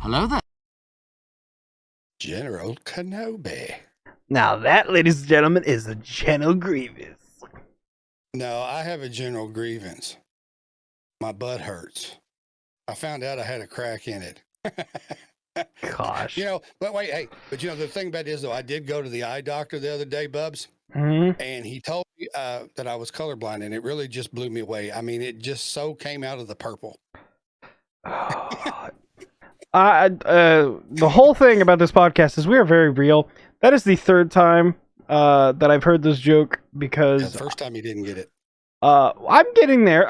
Hello there. General Kenobi. Now that, ladies and gentlemen, is a General Grievous. No, I have a general grievance. My butt hurts. I found out I had a crack in it. Gosh. But wait, hey, the thing about it is, though, I did go to the eye doctor the other day, Bubs, and he told me that I was colorblind, and it really just blew me away. I mean, it just so came out of the purple. The whole thing about this podcast is we are very real. That is the third time that I've heard this joke because The first time you didn't get it. I'm getting there.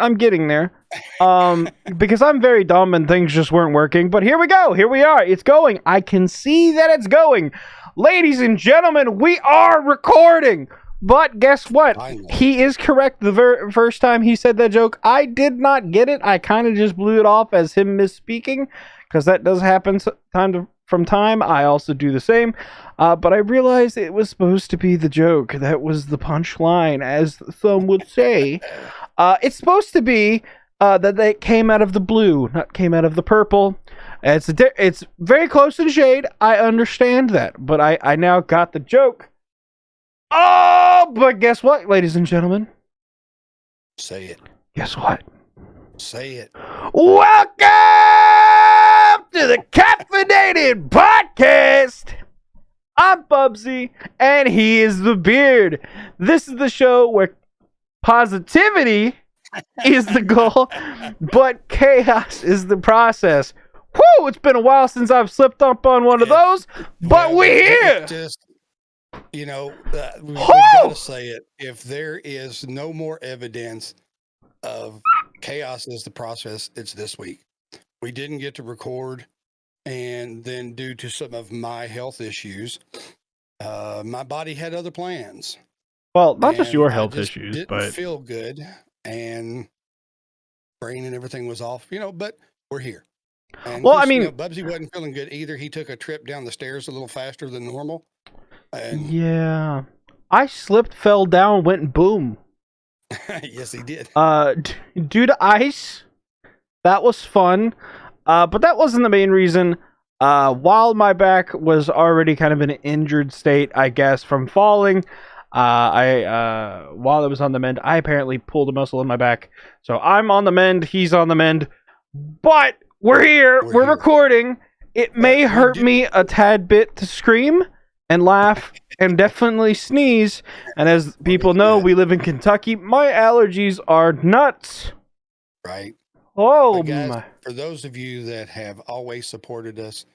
Because I'm very dumb and things just weren't working. But here we go. Here we are. It's going. I can see that it's going. Ladies and gentlemen, we are recording. But guess what? He is correct the first time he said that joke. I did not get it. I kind of just blew it off as him misspeaking, because that does happen from time. I also do the same. But I realized it was supposed to be the joke. That was the punchline, as some would say. It's supposed to be that they came out of the blue, not came out of the purple. It's very close in shade. I understand that. But I now got the joke. Oh, but guess what, ladies and gentlemen? Say it. Guess what? Say it. Welcome to the Caffeinated podcast. I'm Bubsy, and he is the Beard. This is the show where positivity is the goal, but chaos is the process. Whew, it's been a while since I've slipped up on one of those, but we're here. We gotta say it. If there is no more evidence of chaos is the process, it's this week. We didn't get to record, and then due to some of my health issues, my body had other plans. Well, not just your health issues, but feel good, and brain and everything was off. But we're here. And well, I mean, Bubsy wasn't feeling good either. He took a trip down the stairs a little faster than normal. Yeah, I slipped, fell down, went and boom. Yes, he did. Due to ice, that was fun. But that wasn't the main reason. While my back was already kind of in an injured state, I guess, from falling, while I was on the mend, I apparently pulled a muscle in my back. So I'm on the mend, he's on the mend, but we're here, we're recording. It may hurt me a tad bit to scream and laugh and definitely sneeze. And as people know, we live in Kentucky. My allergies are nuts. Right. Oh, guys, for those of you that have always supported us,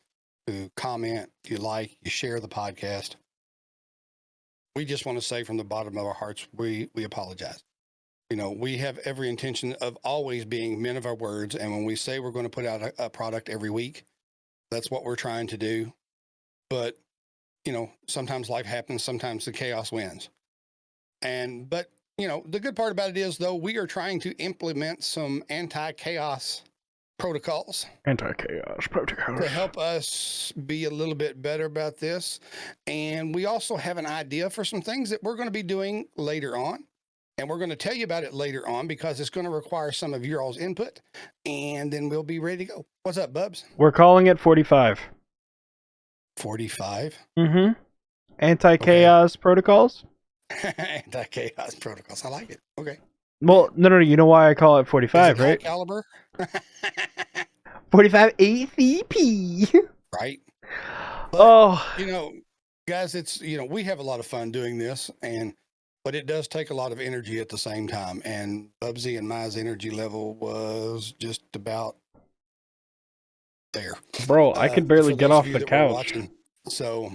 who comment, you like, you share the podcast, we just want to say from the bottom of our hearts, we apologize. We have every intention of always being men of our words. And when we say we're going to put out a product every week, that's what we're trying to do. But sometimes life happens. Sometimes the chaos wins. But the good part about it is, though, we are trying to implement some anti-chaos protocols. To help us be a little bit better about this. And we also have an idea for some things that we're going to be doing later on. And we're going to tell you about it later on because it's going to require some of your all's input. And then we'll be ready to go. What's up, Bubs? We're calling it 45. 45? Mm-hmm. Anti-chaos protocols? Anti-chaos protocols. I like it. Okay. Well, no. You know why I call it 45, right? High caliber? 45 ACP. Right. But, guys, it's, we have a lot of fun doing this, but it does take a lot of energy at the same time. And Bubsy and my energy level was just about there. Bro, I could barely get off the couch. So,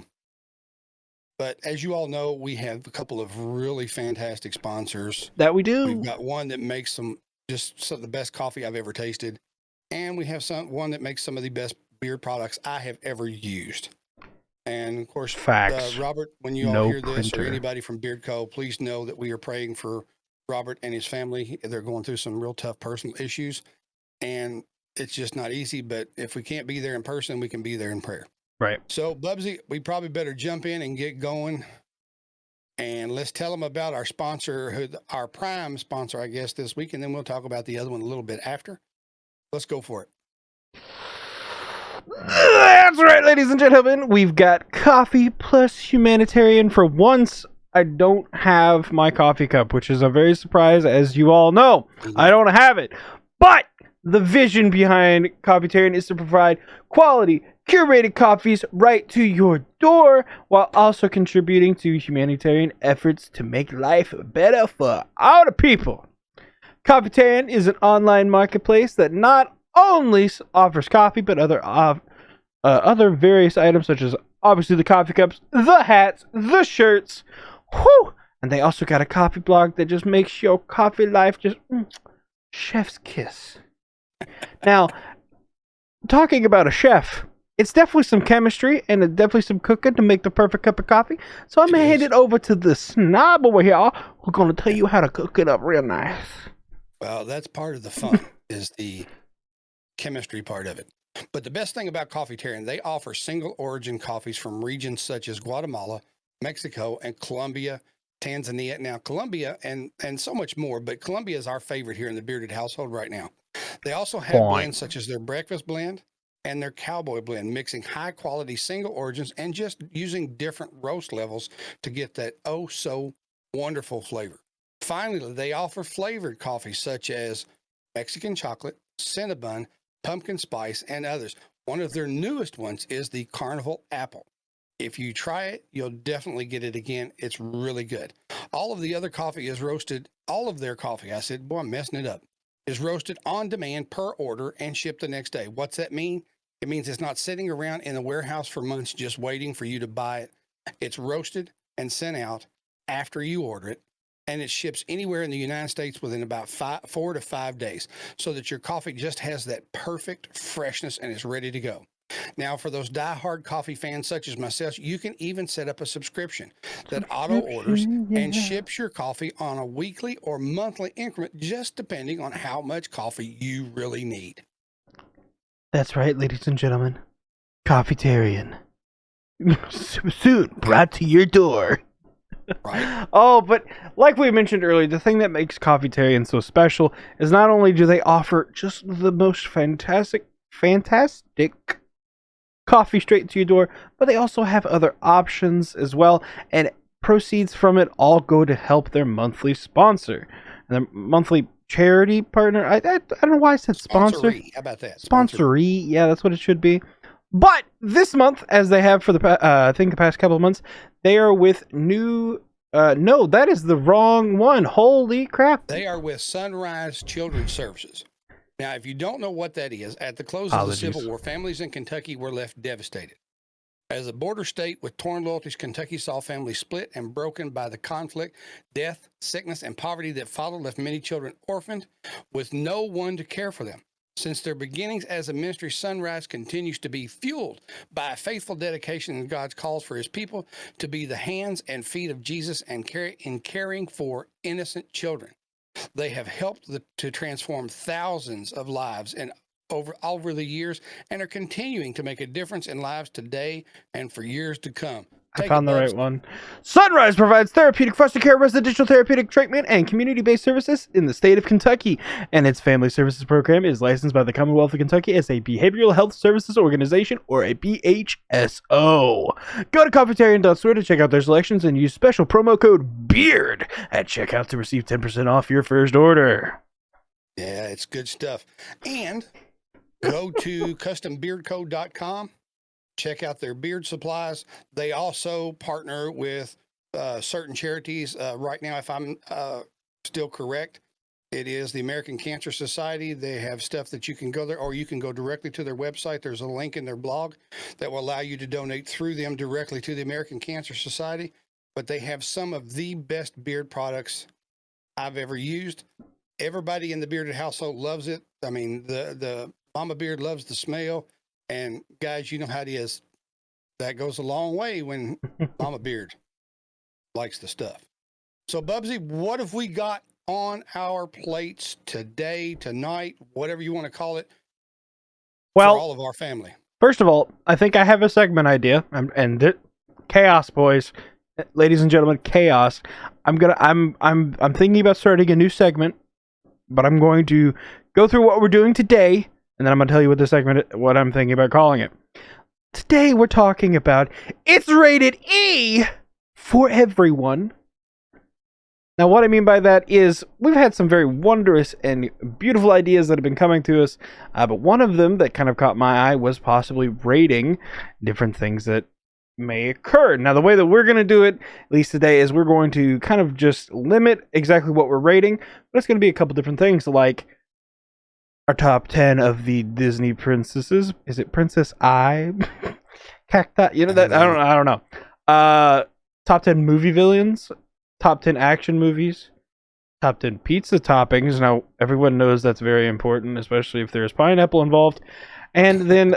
but as you all know, we have a couple of really fantastic sponsors. That we do. We've got one that makes some of the best coffee I've ever tasted. And we have one that makes some of the best beer products I have ever used. And of course, facts. Robert, when you all hear this, or anybody from BeardCo, please know that we are praying for Robert and his family. They're going through some real tough personal issues, and it's just not easy. But if we can't be there in person, we can be there in prayer. Right. So, Bubsy, we probably better jump in and get going. And let's tell them about our sponsor, our prime sponsor, I guess, this week. And then we'll talk about the other one a little bit after. Let's go for it. ladies and gentlemen, we've got coffee plus humanitarian. For once, I don't have my coffee cup, which is a very surprise, as you all know. I don't have it. But the vision behind Coffeetarian is to provide quality, curated coffees right to your door, while also contributing to humanitarian efforts to make life better for all the people. Coffeetarian is an online marketplace that not only offers coffee, but other various items, such as obviously the coffee cups, the hats, the shirts. Whew! And they also got a coffee blog that just makes your coffee life just chef's kiss. Now, talking about a chef, it's definitely some chemistry and definitely some cooking to make the perfect cup of coffee. So I'm gonna hand it over to the snob over here, who's gonna tell you how to cook it up real nice. Well, that's part of the fun, is the chemistry part of it. But the best thing about Coffeetarian, they offer single origin coffees from regions such as Guatemala, Mexico, and Colombia, Tanzania. Now, Colombia and so much more, but Colombia is our favorite here in the Bearded household right now. They also have blends such as their breakfast blend and their cowboy blend, mixing high quality single origins and just using different roast levels to get that oh so wonderful flavor. Finally, they offer flavored coffees such as Mexican chocolate, cinnamon, pumpkin spice, and others. One of their newest ones is the Carnival Apple. If you try it, you'll definitely get it again. It's really good. All of the other coffee is roasted. All of their coffee, I said, boy, I'm messing it up, is roasted on demand per order and shipped the next day. What's that mean? It means it's not sitting around in the warehouse for months just waiting for you to buy it. It's roasted and sent out after you order it, and it ships anywhere in the United States within about 4 to 5 days, so that your coffee just has that perfect freshness and is ready to go. Now, for those die-hard coffee fans such as myself, you can even set up a subscription that auto orders and ships your coffee on a weekly or monthly increment, just depending on how much coffee you really need. That's right, ladies and gentlemen. Coffeetarian. Soon brought to your door. Right. Oh, but like we mentioned earlier, the thing that makes Coffeetarian so special is not only do they offer just the most fantastic coffee straight to your door, but they also have other options as well, and proceeds from it all go to help their monthly sponsor, their monthly charity partner. I don't know why I said sponsor. Sponsoree. How about that? Sponsoree. Yeah, that's what it should be. But this month, as they have for I think the past couple of months, they are with new. No, that is the wrong one. Holy crap! They are with Sunrise Children's Services. Now, if you don't know what that is, at the close of the Civil War, families in Kentucky were left devastated. As a border state with torn loyalties, Kentucky saw families split and broken by the conflict. Death, sickness, and poverty that followed left many children orphaned with no one to care for them. Since their beginnings as a ministry, Sunrise continues to be fueled by a faithful dedication in God's calls for his people to be the hands and feet of Jesus and caring for innocent children. They have helped to transform thousands of lives and over the years, and are continuing to make a difference in lives today and for years to come. I found the right one. Sunrise provides therapeutic foster care, residential therapeutic treatment, and community-based services in the state of Kentucky. And its family services program is licensed by the Commonwealth of Kentucky as a Behavioral Health Services Organization, or a BHSO. Go to coffeetarian.store to check out their selections and use special promo code BEARD at checkout to receive 10% off your first order. Yeah, it's good stuff. And go to CustomBeardCo.com. Check out their beard supplies. They also partner with certain charities. Right now, if I'm still correct, it is the American Cancer Society. They have stuff that you can go there, or you can go directly to their website. There's a link in their blog that will allow you to donate through them directly to the American Cancer Society. But they have some of the best beard products I've ever used. Everybody in the bearded household loves it. I mean, the mama beard loves the smell. And guys, you know how it is. That goes a long way when Mama Beard likes the stuff. So, Bubsy, what have we got on our plates today, tonight, whatever you want to call it, for all of our family? First of all, I think I have a segment idea, chaos, boys, ladies and gentlemen, chaos. I'm thinking about starting a new segment, but I'm going to go through what we're doing today. And then I'm going to tell you what I'm thinking about calling it. today we're talking about it's rated E for everyone. Now, what I mean by that is we've had some very wondrous and beautiful ideas that have been coming to us, but one of them that kind of caught my eye was possibly rating different things that may occur. Now, the way that we're going to do it, at least today, is we're going to kind of just limit exactly what we're rating, but it's going to be a couple different things, like our top 10 of the Disney princesses. Is it Princess I? Cacti? You know that? I don't know. Top 10 movie villains. Top 10 action movies, top 10 pizza toppings. Now, everyone knows that's very important, especially if there's pineapple involved. And then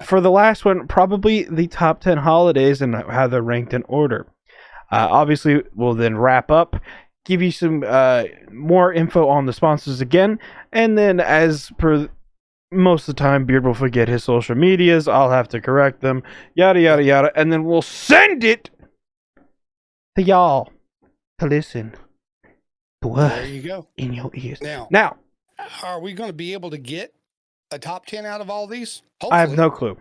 for the last one, probably the top 10 holidays and how they're ranked in order. Obviously, we'll then wrap up, give you some more info on the sponsors again. And then, as per most of the time, Beard will forget his social medias. I'll have to correct them, yada, yada, yada. And then we'll send it to y'all to listen to us. There you go. In your ears. Now, are we going to be able to get a top 10 out of all these? Hopefully. I have no clue.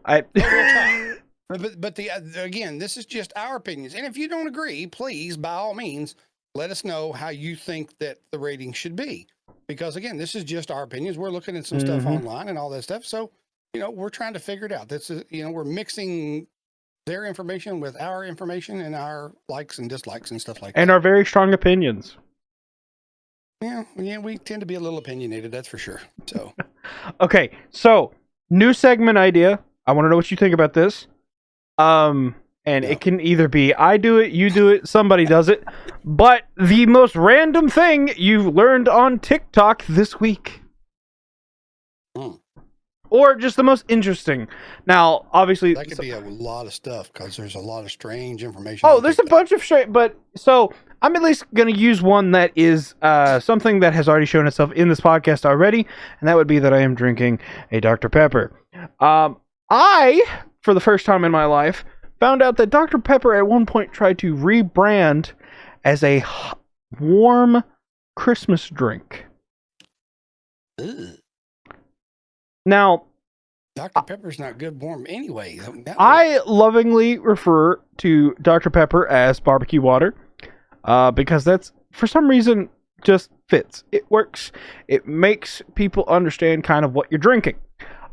We'll try. But again, this is just our opinions. And if you don't agree, please, by all means, let us know how you think that the rating should be. Because again, this is just our opinions. We're looking at some stuff online and all that stuff. So, we're trying to figure it out. This is, we're mixing their information with our information and our likes and dislikes and stuff like that. And our very strong opinions. Yeah, we tend to be a little opinionated, that's for sure. So, okay, so new segment idea. I want to know what you think about this. It can either be I do it, you do it, somebody does it, but the most random thing you've learned on TikTok this week. Or just the most interesting. Now, obviously, that could be a lot of stuff because there's a lot of strange information. Oh, there's a bunch of strange, but so I'm at least going to use one that is something that has already shown itself in this podcast already, and that would be that I am drinking a Dr. Pepper. I, for the first time in my life, found out that Dr. Pepper at one point tried to rebrand as a warm Christmas drink. Ugh. Now, Dr. Pepper's not good warm anyway. I lovingly refer to Dr. Pepper as barbecue water because that's, for some reason, just fits. It works. It makes people understand kind of what you're drinking.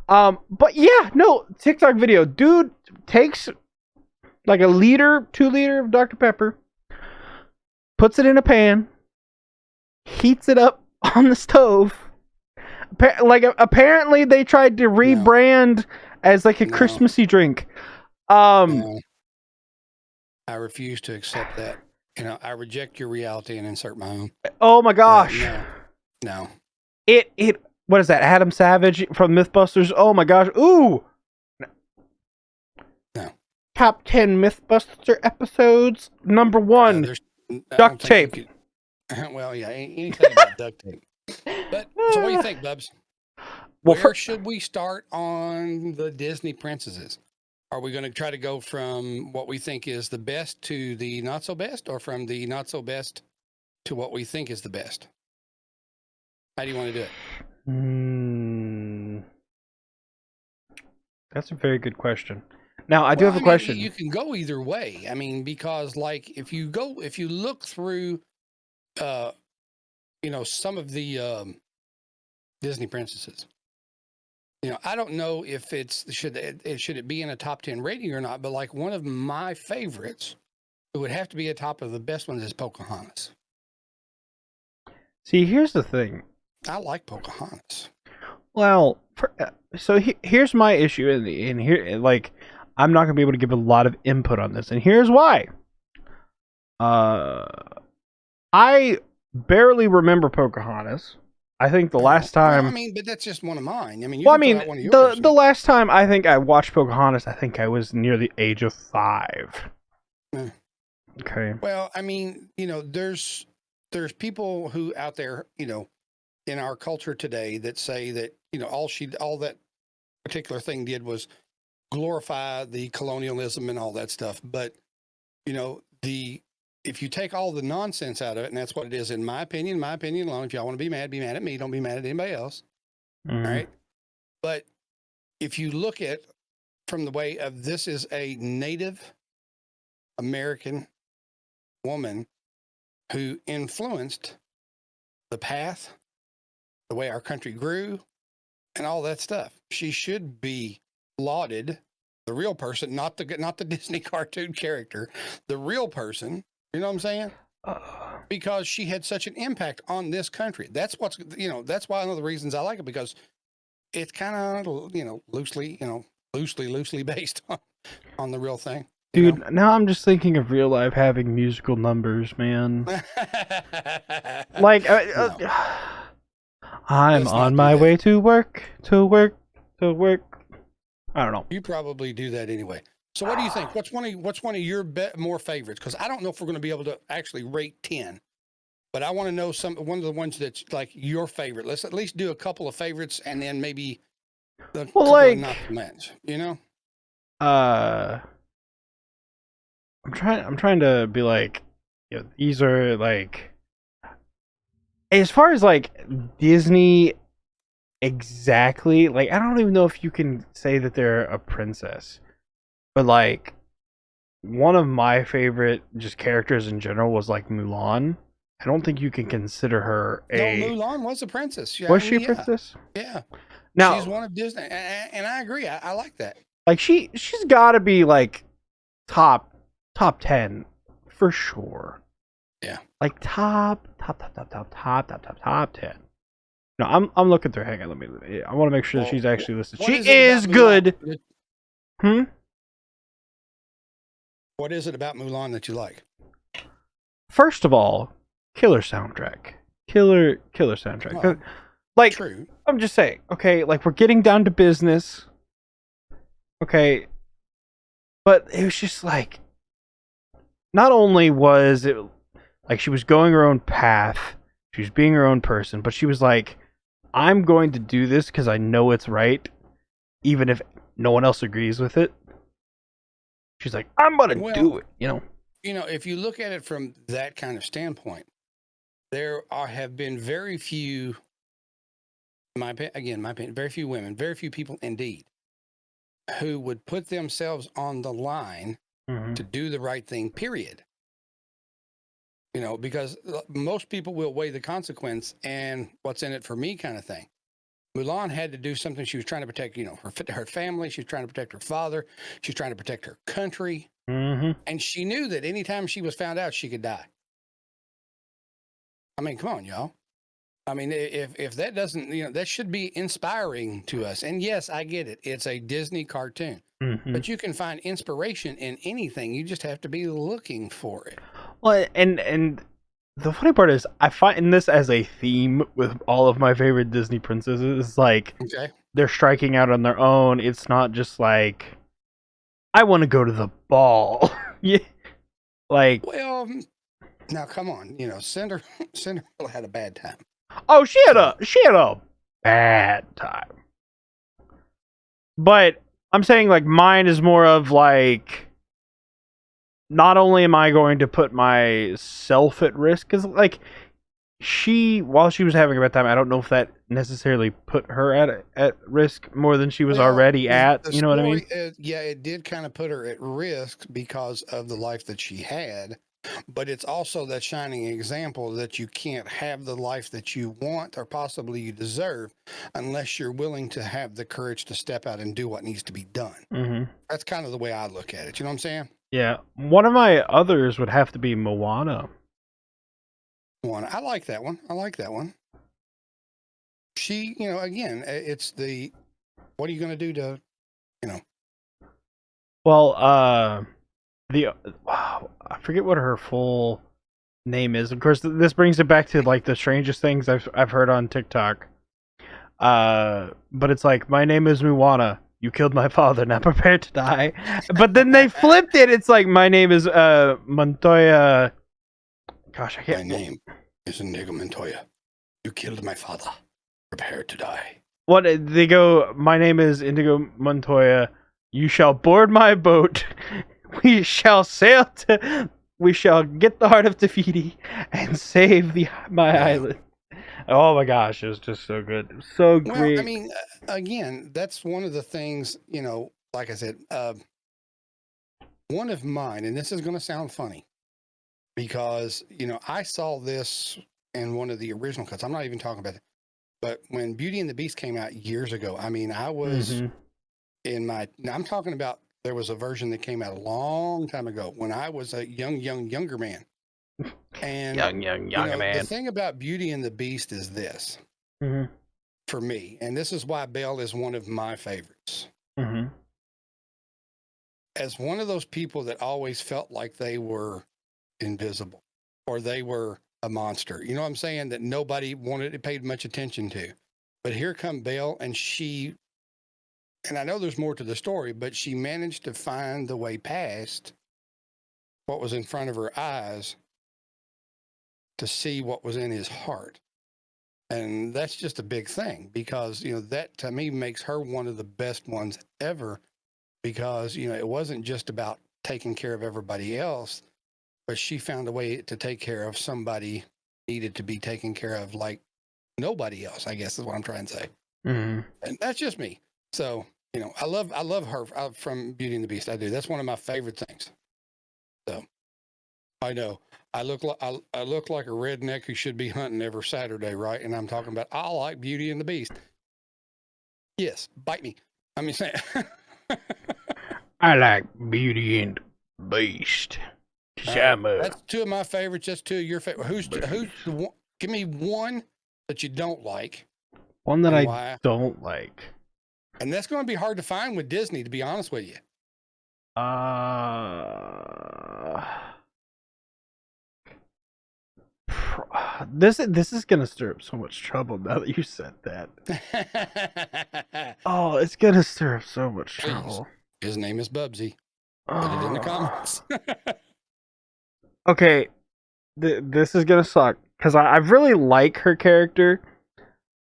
But yeah, no, TikTok video. Dude takes like 1 liter, 2 liter of Dr. Pepper, puts it in a pan, heats it up on the stove. Apparently they tried to rebrand as like a Christmassy drink. No. I refuse to accept that. I reject your reality and insert my own. Oh my gosh. No. It what is that? Adam Savage from Mythbusters? Oh my gosh. Ooh. No. Top 10 Mythbuster episodes. Number 1. Duct tape. Well, yeah, anything about duct tape. But so what do you think, Bubs? Where should we start on the Disney princesses? Are we going to try to go from what we think is the best to the not so best, or from the not so best to what we think is the best? How do you want to do it? That's a very good question. Now, I do have a question. You can go either way. Because like if you look through some of the Disney princesses, I don't know if should it be in a top 10 rating or not, but like one of my favorites, it would have to be a top of the best ones, is Pocahontas. See, here's the thing. I like Pocahontas. Well, here's my issue in here. Like, I'm not gonna be able to give a lot of input on this, and here's why. I barely remember Pocahontas. I think the last time. But that's just one of mine. The last time I think I watched Pocahontas, I think I was near the age of 5. Okay. Well, there's people who out there, in our culture today that say that, all that particular thing did was glorify the colonialism and all that stuff. But, if you take all the nonsense out of it, and that's what it is, in my opinion alone, if y'all want to be mad at me, don't be mad at anybody else. All right. But if you look at from the way of this is a Native American woman who influenced the path, the way our country grew, and all that stuff. She should be lauded, the real person, not the Disney cartoon character, the real person. You know what I'm saying? Because she had such an impact on this country. That's what's, that's why one of the reasons I like it, because it's kind of, loosely based on the real thing. Dude, now I'm just thinking of real life having musical numbers, man. Like, I'm on my way to work. I don't know. You probably do that anyway. So what do you think? What's one of your more favorites? Because I don't know if we're going to be able to actually rate 10, but I want to know one of the ones that's like your favorite. Let's at least do a couple of favorites, and then maybe the couple of not to match. I'm trying to be like, these are like, as far as like Disney exactly, like I don't even know if you can say that they're a princess, but like one of my favorite just characters in general was like Mulan. I don't think you can consider her No, Mulan was a princess. Was she a princess? Yeah. Now she's one of Disney, and I agree. I like that. Like she's got to be like top 10 for sure. Yeah. Like top 10. No, I'm looking through. Hang on, let me. I want to make sure that she's actually listed. She is good. What is it about Mulan that you like? First of all, killer soundtrack. Killer soundtrack. Well, like, true. I'm just saying. Okay, like we're getting down to business. Okay, but it was just like, not only was it like she was going her own path, she was being her own person, but she was like, I'm going to do this because I know it's right, even if no one else agrees with it. She's like, I'm going to do it, if you look at it from that kind of standpoint, there have been very few, my opinion, very few women, very few people indeed, who would put themselves on the line to do the right thing, period. Because most people will weigh the consequence and what's in it for me kind of thing. Mulan had to do something. She was trying to protect, her family. She was trying to protect her father. She was trying to protect her country. And she knew that anytime she was found out, she could die. I mean, come on, y'all. I mean, if that doesn't, that should be inspiring to us. And yes, I get it. It's a Disney cartoon. But you can find inspiration in anything. You just have to be looking for it. Well, and the funny part is, I find this as a theme with all of my favorite Disney princesses. Like, they're striking out on their own. It's not just like, I want to go to the ball. Yeah, like. Well, now come on. Cinderella had a bad time. Oh, she had a bad time. But I'm saying, like, mine is more of like, not only am I going to put myself at risk, because like while she was having a bad time, I don't know if that necessarily put her at risk more than she was already at. You know what I mean? Yeah, it did kind of put her at risk because of the life that she had. But it's also that shining example that you can't have the life that you want or possibly you deserve unless you're willing to have the courage to step out and do what needs to be done. That's kind of the way I look at it. You know what I'm saying? Yeah. One of my others would have to be Moana. I like that one. She, again, it's the, what are you going to do to, Well, I forget what her full name is. Of course, this brings it back to like the strangest things I've heard on TikTok. But it's like, my name is Moana. You killed my father. Not prepared to die. But then they flipped it. It's like, my name is Montoya. Gosh, I can't. My name is Inigo Montoya. You killed my father. Prepared to die. What they go? My name is Indigo Montoya. You shall board my boat. We shall sail to. We shall get the heart of Te Fiti and save my island. Oh my gosh, it was just so good. So great. Well, I mean, again, that's one of the things, like I said, one of mine, and this is going to sound funny because, I saw this in one of the original cuts. I'm not even talking about it, but when Beauty and the Beast came out years ago, I mean, I was I'm talking about, there was a version that came out a long time ago when I was a younger man. And younger man. The thing about Beauty and the Beast is this for me, and this is why Belle is one of my favorites. As one of those people that always felt like they were invisible or they were a monster, you know what I'm saying, that nobody paid much attention to. But here come Belle, and and I know there's more to the story, but she managed to find the way past what was in front of her eyes to see what was in his heart. And that's just a big thing because, that to me makes her one of the best ones ever because, it wasn't just about taking care of everybody else, but she found a way to take care of somebody needed to be taken care of like nobody else, I guess is what I'm trying to say. And that's just me. So, I love her from Beauty and the Beast. I do. That's one of my favorite things. So I know I look like a redneck who should be hunting every Saturday, right? And I'm talking about, I like Beauty and the Beast. Yes. Bite me. I mean, I like Beauty and the Beast. That's two of my favorites. That's two of your favorite. Who's the one? Give me one that you don't like. One that I don't like. And that's going to be hard to find with Disney, to be honest with you. This is going to stir up so much trouble now that you said that. Oh, it's going to stir up so much trouble. His name is Bubsy. Put it in the comments. Okay, this is going to suck because I really like her character,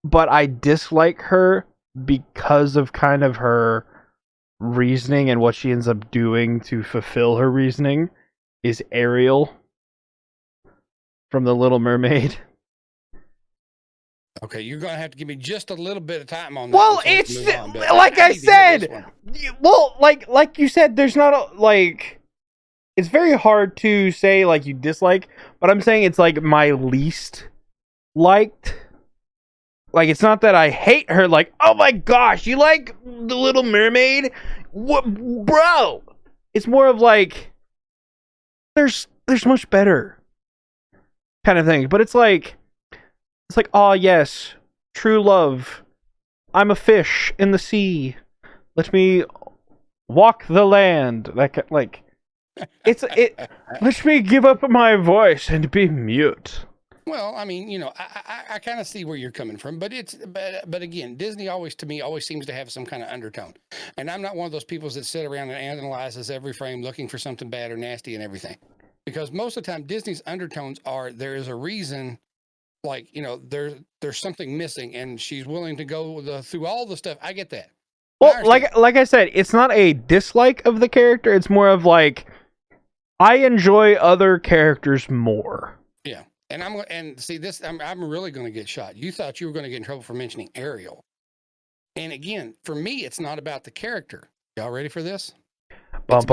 but I dislike her because of kind of her reasoning and what she ends up doing to fulfill her reasoning is Ariel from The Little Mermaid. Okay, you're going to have to give me just a little bit of time on that. Well, it's like I said. Well, like you said, there's not it's very hard to say like you dislike, but I'm saying it's like my least liked. Like, it's not that I hate her, like, oh my gosh, you like The Little Mermaid? What, bro? It's more of like, there's much better kind of thing. But it's like, oh yes, true love. I'm a fish in the sea. Let me walk the land. Let me give up my voice and be mute. Well, I mean, I kind of see where you're coming from, but but again, Disney always seems to have some kind of undertone. And I'm not one of those people that sit around and analyzes every frame looking for something bad or nasty and everything. Because most of the time Disney's undertones are, there is a reason, like, there's something missing and she's willing to go through all the stuff. I get that. Well, like I said, it's not a dislike of the character. It's more of like, I enjoy other characters more. Yeah. And see this, I'm really going to get shot. You thought you were going to get in trouble for mentioning Ariel. And again, for me, it's not about the character. Y'all ready for this? And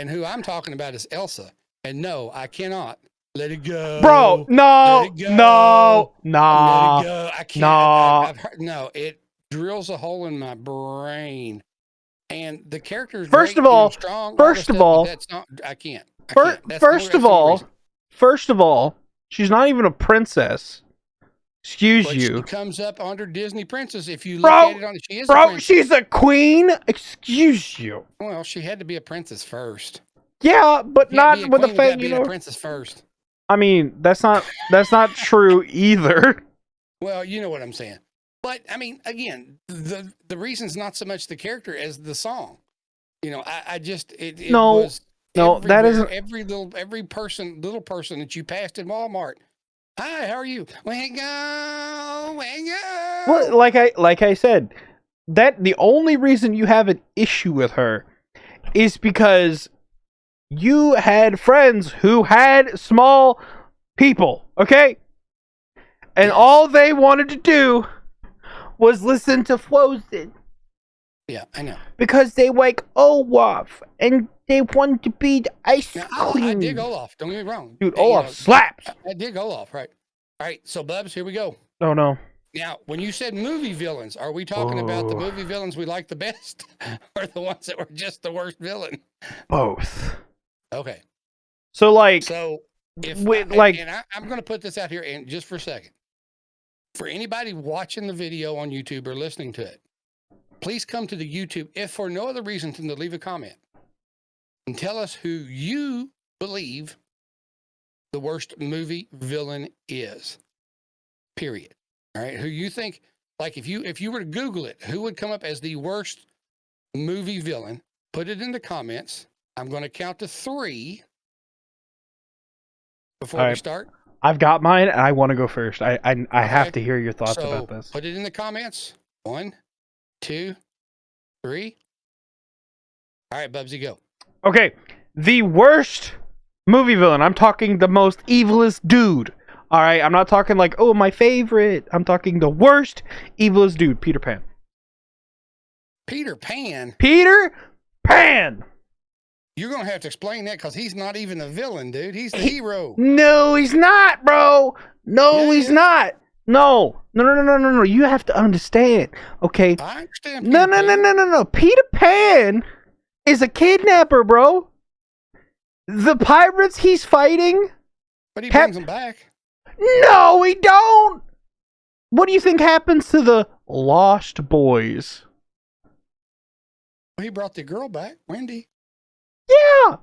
who I'm talking about is Elsa. And no, I cannot let it go. Bro, no, no, no. Let it go. I can't. I've heard, no, it drills a hole in my brain. And the character is First of all, that's not, I can't. First of all, she's not even a princess. Excuse you. She comes up under Disney princess. If you look at it on it, she is a princess. She's a queen. Excuse you. Well, she had to be a princess first. Yeah, but not with the fact, a princess first. I mean, that's not true either. Well, you know what I'm saying. But I mean, again, the reason's not so much the character as the song. I just was. No, that isn't every little person that you passed in Walmart. Hi, how are you? Where go? Well, like I said, that the only reason you have an issue with her is because you had friends who had small people, okay? And all they wanted to do was listen to Frozen. Yeah, I know. Because they like Olaf and they want to be the ice queen. I dig Olaf. Don't get me wrong. Dude, Olaf slaps. I dig Olaf, right? All right, so Bubs, here we go. Oh, no. Now, when you said movie villains, are we talking about the movie villains we like the best or the ones that were just the worst villain? Both. Okay. So, like... I'm going to put this out here and just for a second. For anybody watching the video on YouTube or listening to it, please come to the YouTube, if for no other reason than to leave a comment and tell us who you believe the worst movie villain is. Period. All right. Who you think, like if you were to Google it, who would come up as the worst movie villain? Put it in the comments. I'm going to count to 3 before we start. I've got mine, and I want to go first. I have to hear your thoughts about this. Put it in the comments. 1, 2, 3. All right, Bubsy, go. Okay, the worst movie villain. I'm talking the most evilest dude. All right, I'm not talking like, oh, my favorite. I'm talking the worst, evilest dude, Peter Pan. Peter Pan? Peter Pan! You're going to have to explain that because he's not even a villain, dude. He's the hero. No, he's not, bro. No, he's not. No. You have to understand, okay? I understand. No. Peter Pan is a kidnapper, bro. The pirates he's fighting... But he brings them back. No, he don't. What do you think happens to the Lost Boys? Well, he brought the girl back, Wendy. Yeah.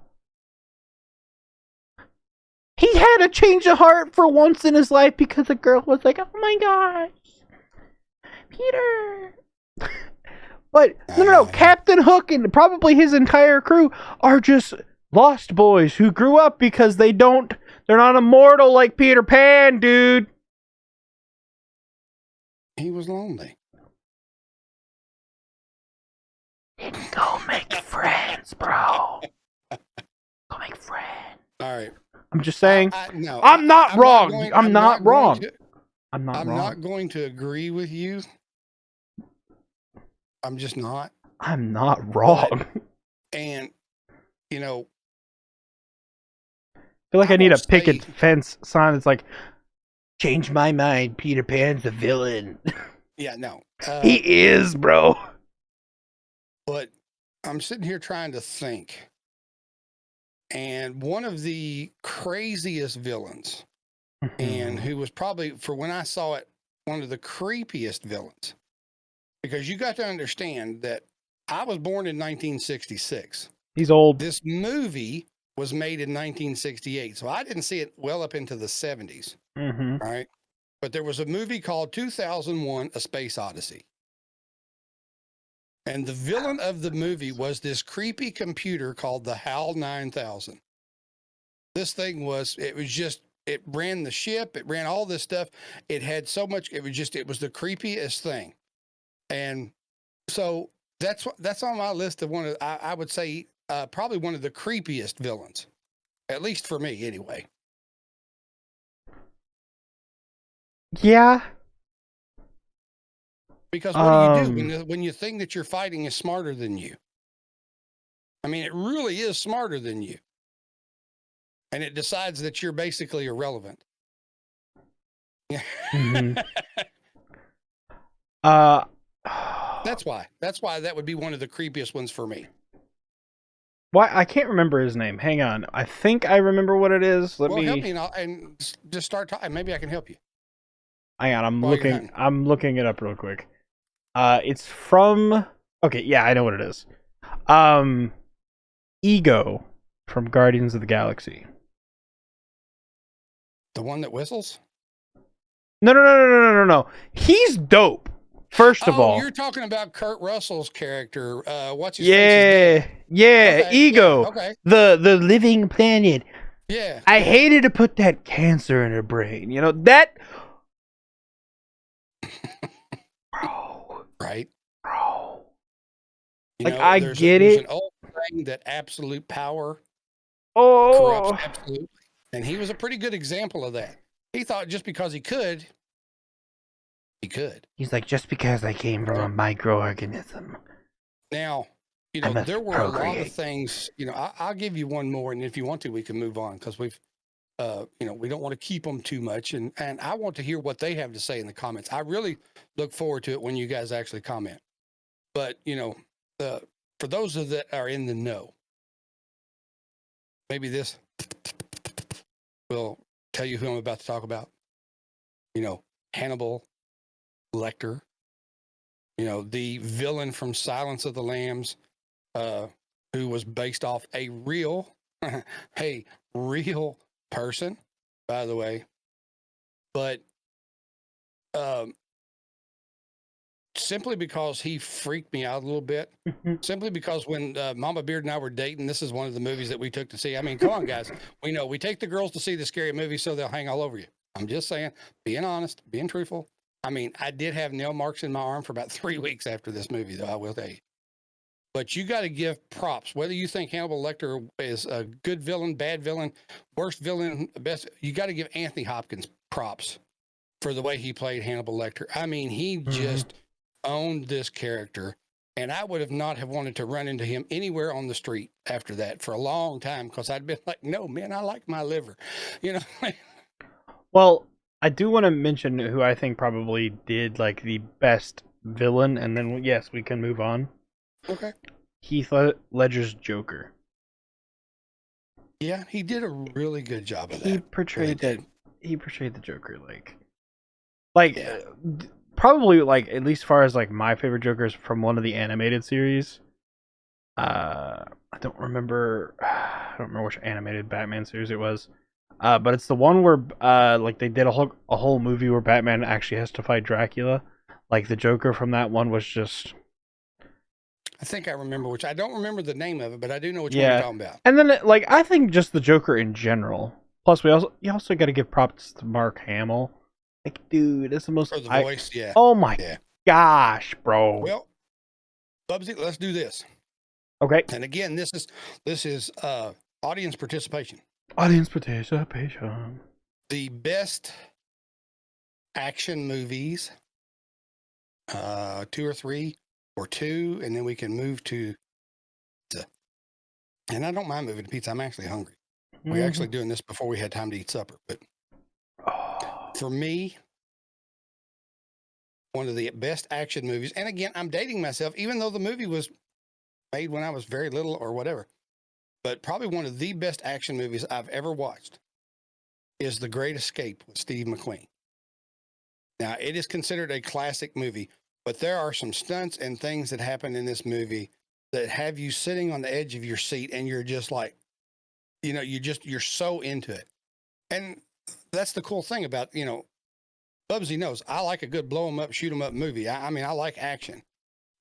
He had a change of heart for once in his life because the girl was like, oh my gosh, Peter. But no. Captain Hook and probably his entire crew are just lost boys who grew up because they're not immortal like Peter Pan, dude. He was lonely. Go make friends, bro. Go make friends. All right. I'm just saying. No, I'm not wrong. I'm not wrong. I'm not going to agree with you. I'm just not. I'm not wrong. And, you know. I feel like I need a picket fence sign that's like, change my mind, Peter Pan's the villain. Yeah, no. He is, bro. But I'm sitting here trying to think. And one of the craziest villains, and who was probably, for when I saw it, one of the creepiest villains. Because you got to understand that I was born in 1966. He's old. This movie was made in 1968. So I didn't see it well up into the 70s. Right? But there was a movie called 2001, A Space Odyssey. And the villain of the movie was this creepy computer called the HAL 9000. This thing it ran the ship. It ran all this stuff. It had so much, it was the creepiest thing. And so that's on my list of I would say, probably one of the creepiest villains, at least for me anyway. Yeah. Because what do you do when you think that your fighting is smarter than you? I mean, it really is smarter than you. And it decides that you're basically irrelevant. That's why that would be one of the creepiest ones for me. Why? I can't remember his name. Hang on. I think I remember what it is. Let me help me and just start talking. Maybe I can help you. Hang on. I'm looking it up real quick. It's from. Okay, yeah, I know what it is. Ego from Guardians of the Galaxy. The one that whistles? No. He's dope. First of all, you're talking about Kurt Russell's character. What's his face? Yeah. Okay, Ego. Yeah, okay. The living planet. Yeah. I hated to put that cancer in her brain. You know that. Bro. Right. Bro. You know, I get it. There's an old saying that absolute power corrupts absolutely. And he was a pretty good example of that. He thought just because he could. He's like, just because I came from a microorganism. Now, And the there were a lot of procreate. things, I'll give you one more, and if you want to, we can move on, because we don't want to keep them too much. And I want to hear what they have to say in the comments. I really look forward to it when you guys actually comment. But, for those that are in the know, maybe this will tell you who I'm about to talk about. Hannibal Lecter, the villain from Silence of the Lambs, who was based off a real person, by the way. But simply because he freaked me out a little bit, simply because when Mama Beard and I were dating, this is one of the movies that we took to see. I mean, come on, guys. We take the girls to see the scary movie so they'll hang all over you. I'm just saying, being honest, being truthful. I mean, I did have nail marks in my arm for about 3 weeks after this movie, though, I will tell you. But you got to give props, whether you think Hannibal Lecter is a good villain, bad villain, worst villain, best. You got to give Anthony Hopkins props for the way he played Hannibal Lecter. I mean, he just owned this character, and I would have not have wanted to run into him anywhere on the street after that for a long time, because I'd been like, no, man, I like my liver, Well, I do want to mention who I think probably did like the best villain, and then yes, we can move on. Okay. Heath Ledger's Joker. Yeah, he did a really good job of that. He portrayed the Joker probably like, at least as far as like my favorite Jokers from one of the animated series. I don't remember which animated Batman series it was. But it's the one where like they did a whole movie where Batman actually has to fight Dracula. Like the Joker from that one was just, I think I remember I don't remember the name of it, but I do know which one you're talking about. And then I think just the Joker in general. Plus you also got to give props to Mark Hamill. Like, dude, it's the most For the voice, yeah. Oh my gosh, bro. Well, Bubsy, let's do this. Okay. And again, this is audience participation. Audience participation. The best action movies, 2 or 3 or 2, and then we can move to pizza. And I don't mind moving to pizza. I'm actually hungry. We're actually doing this before we had time to eat supper. But for me, one of the best action movies, and again, I'm dating myself, even though the movie was made when I was very little or whatever, but probably one of the best action movies I've ever watched is The Great Escape with Steve McQueen. Now, it is considered a classic movie, but there are some stunts and things that happen in this movie that have you sitting on the edge of your seat, and you're just like, you're so into it. And that's the cool thing about, Bubsy knows I like a good blow 'em up, shoot 'em up movie. I mean, I like action.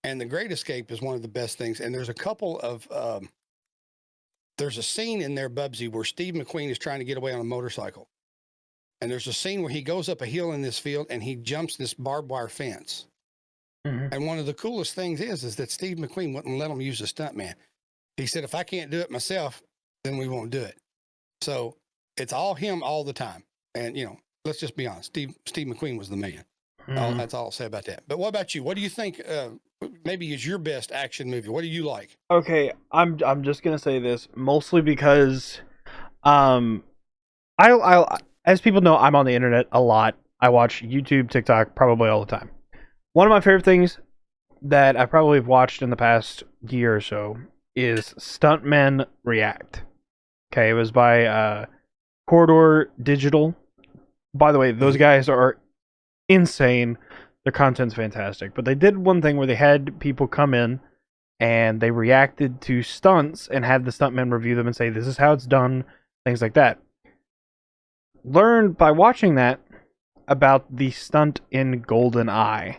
And The Great Escape is one of the best things. And there's a couple of, there's a scene in there, Bubsy, where Steve McQueen is trying to get away on a motorcycle. And there's a scene where he goes up a hill in this field and he jumps this barbed wire fence. And one of the coolest things is that Steve McQueen wouldn't let him use a stuntman. He said, if I can't do it myself, then we won't do it. So it's all him all the time. And, let's just be honest. Steve McQueen was the man. That's all I'll say about that. But what about you? What do you think maybe is your best action movie? What do you like? Okay, I'm just gonna say this mostly because, I as people know, I'm on the internet a lot. I watch YouTube, TikTok, probably all the time. One of my favorite things that I probably have watched in the past year or so is Stuntmen React. Okay, it was by Corridor Digital. By the way, those guys are insane. Their content's fantastic. But they did one thing where they had people come in and they reacted to stunts and had the stuntmen review them and say, this is how it's done, things like that. Learned by watching that about the stunt in GoldenEye.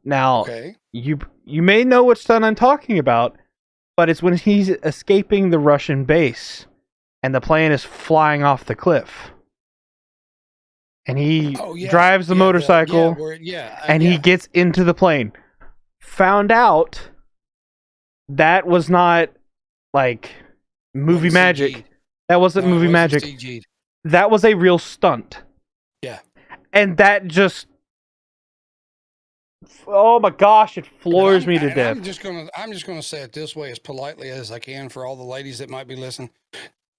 Now, you may know what stunt I'm talking about, but it's when he's escaping the Russian base and the plane is flying off the cliff. And he drives the motorcycle and he gets into the plane. Found out that was not like movie magic. CG'd. That wasn't movie magic. CG'd. That was a real stunt. Yeah. And that just Oh my gosh, it floors me to death. I'm just gonna say it this way as politely as I can for all the ladies that might be listening.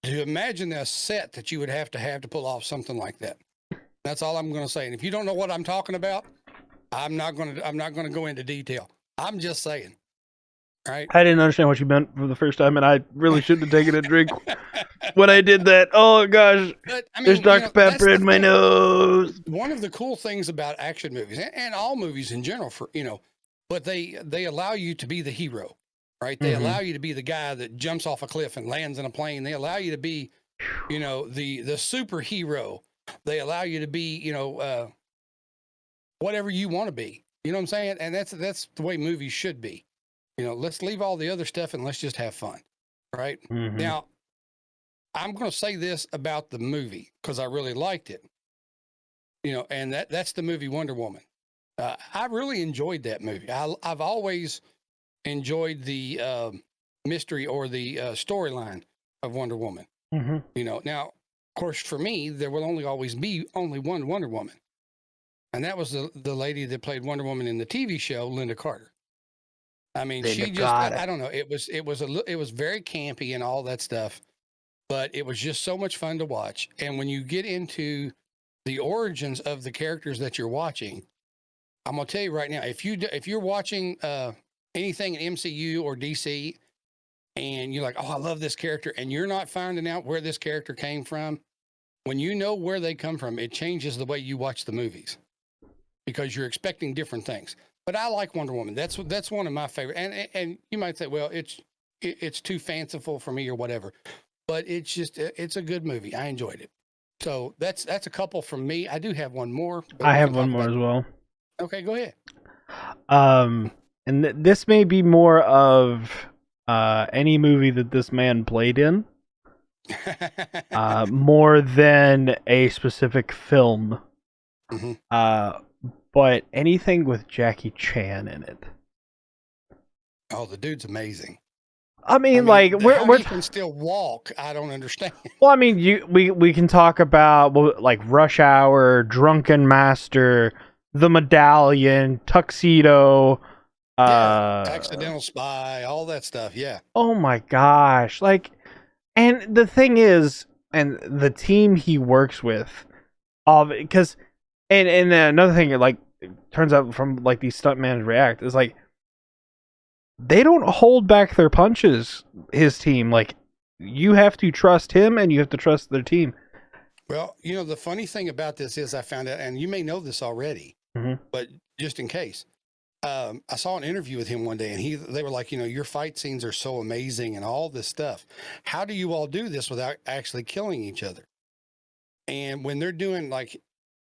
Do you imagine the set that you would have to pull off something like that? That's all I'm gonna say. And if you don't know what I'm talking about, I'm not gonna go into detail. I'm just saying. Right? I didn't understand what you meant for the first time, and I really shouldn't have taken a drink when I did that. Oh gosh, but, I mean, there's Dr. Pepper in my nose. One of the cool things about action movies and all movies in general, but they allow you to be the hero, right? They allow you to be the guy that jumps off a cliff and lands in a plane. They allow you to be, the superhero. They allow you to be, whatever you want to be. You know what I'm saying? And that's the way movies should be. Let's leave all the other stuff and let's just have fun, right? Now, I'm going to say this about the movie because I really liked it, and that's the movie Wonder Woman. I really enjoyed that movie. I've always enjoyed the mystery or the storyline of Wonder Woman. Now, of course, for me, there will always be only one Wonder Woman, and that was the lady that played Wonder Woman in the TV show, Linda Carter. I mean, she just, I don't know. It was very campy and all that stuff, but it was just so much fun to watch. And when you get into the origins of the characters that you're watching, I'm going to tell you right now, if you're watching anything in MCU or DC and you're like, oh, I love this character, and you're not finding out where this character came from, when you know where they come from, it changes the way you watch the movies because you're expecting different things. But I like Wonder Woman. That's one of my favorite. And you might say, well, it's too fanciful for me or whatever. But it's a good movie. I enjoyed it. So that's a couple from me. I do have one more. I have one more as well. Okay, go ahead. And this may be more of any movie that this man played in, more than a specific film. But anything with Jackie Chan in it. Oh, the dude's amazing. I mean, we can still walk. I don't understand. Well, I mean, we can talk about like Rush Hour, Drunken Master, The Medallion, Tuxedo, Accidental Spy, all that stuff. Yeah. Oh my gosh! And the thing is, and the team he works with, because. And another thing, it turns out from these stuntmen react is they don't hold back their punches. His team, you have to trust him and you have to trust their team. Well, the funny thing about this is I found out, and you may know this already, but just in case, I saw an interview with him one day, and they were like, your fight scenes are so amazing and all this stuff. How do you all do this without actually killing each other? And when they're doing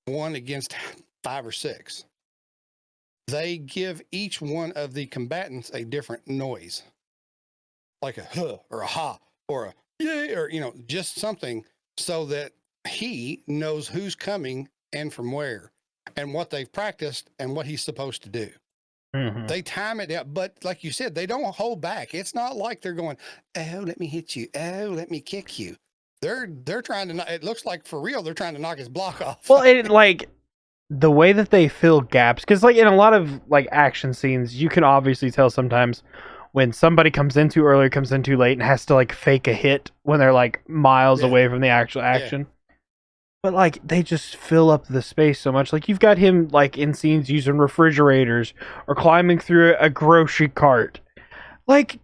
one against 5 or 6, they give each one of the combatants a different noise, like a huh or a ha or a yay, or just something, so that he knows who's coming and from where and what they've practiced and what he's supposed to do. They time it out, but like you said, they don't hold back. It's not like they're going, oh, let me hit you, oh, let me kick you. They're trying to. It looks like for real. They're trying to knock his block off. Well, the way that they fill gaps, because in a lot of action scenes, you can obviously tell sometimes when somebody comes in too early, comes in too late, and has to fake a hit when they're miles away from the actual action. But they just fill up the space so much. You've got him in scenes using refrigerators or climbing through a grocery cart. Dude,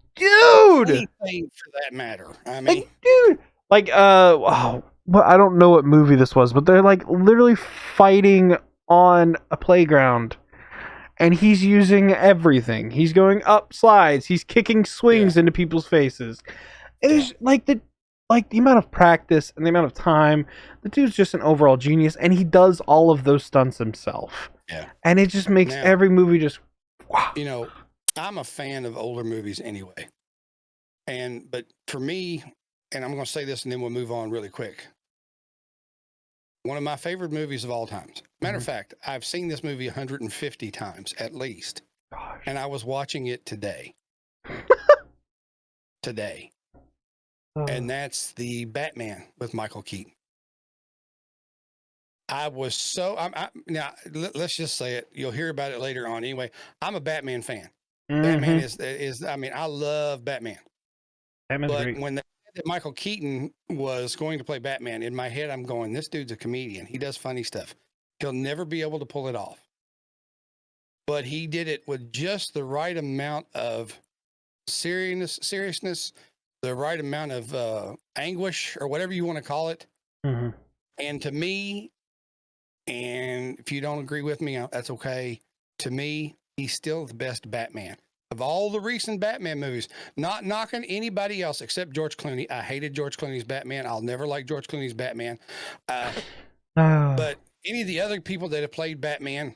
anything for that matter. I mean, dude. Well, I don't know what movie this was, but they're literally fighting on a playground, and he's using everything. He's going up slides. He's kicking swings into people's faces. It's the amount of practice and the amount of time. The dude's just an overall genius, and he does all of those stunts himself. Yeah, and it just makes every movie just wow. I'm a fan of older movies anyway, but for me. And I'm going to say this and then we'll move on really quick. One of my favorite movies of all times. Matter of fact, I've seen this movie 150 times at least. Gosh. And I was watching it today. And that's the Batman with Michael Keaton. I was so now let's just say it. You'll hear about it later on. Anyway, I'm a Batman fan. Batman is I mean, I love Batman. Batman's But great. when they said that Michael Keaton was going to play Batman, in my head, I'm going, this dude's a comedian. He does funny stuff. He'll never be able to pull it off. But he did it with just the right amount of seriousness, the right amount of anguish, or whatever you want to call it. And to me, and if you don't agree with me, that's okay. To me, he's still the best Batman. Of all the recent Batman movies, not knocking anybody else except George Clooney. I hated George Clooney's Batman. I'll never like George Clooney's Batman. But any of the other people that have played Batman,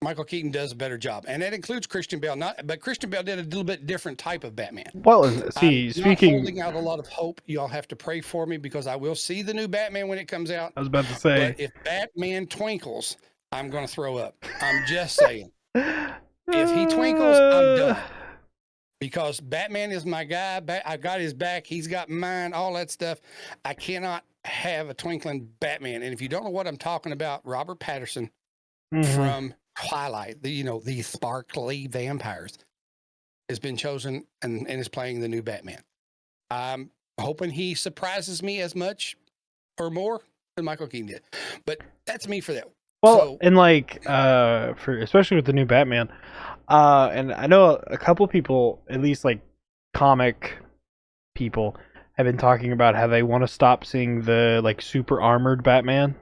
Michael Keaton does a better job. And that includes Christian Bale. But Christian Bale did a little bit different type of Batman. Well, see, I'm speaking... not holding out a lot of hope. Y'all have to pray for me because I will see the new Batman when it comes out. I was about to say. But if Batman twinkles, I'm going to throw up. I'm just saying. If he twinkles, I'm done. Because Batman is my guy. I got his back. He's got mine, all that stuff. I cannot have a twinkling Batman. And if you don't know what I'm talking about, Robert Pattinson from Twilight, the sparkly vampires, has been chosen and is playing the new Batman. I'm hoping he surprises me as much or more than Michael Keaton did. But that's me for that. Well, and for especially with the new Batman, and I know a couple people, at least like comic people, have been talking about how they want to stop seeing the like super armored Batman.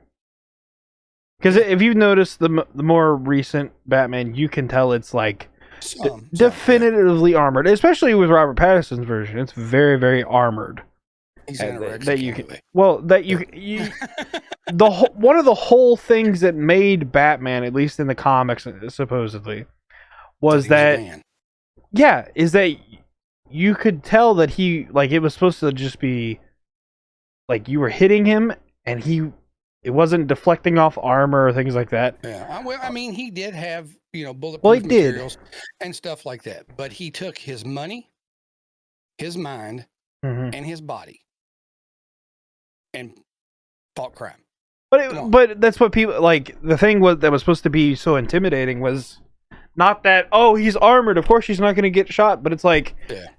Because if you've noticed the more recent Batman, you can tell it's like definitively armored, especially with Robert Pattinson's version. It's very, very armored. He's anorexic. One of the whole things that made Batman, at least in the comics, supposedly, is that you could tell that he, like, it was supposed to just be like you were hitting him and it wasn't deflecting off armor or things like that. Yeah, well, I mean, he did have bulletproof materials and stuff like that, but he took his money, his mind, and his body and fought crime. But that's what people like. The thing that was supposed to be so intimidating was not that, oh, he's armored, of course he's not going to get shot, but it's like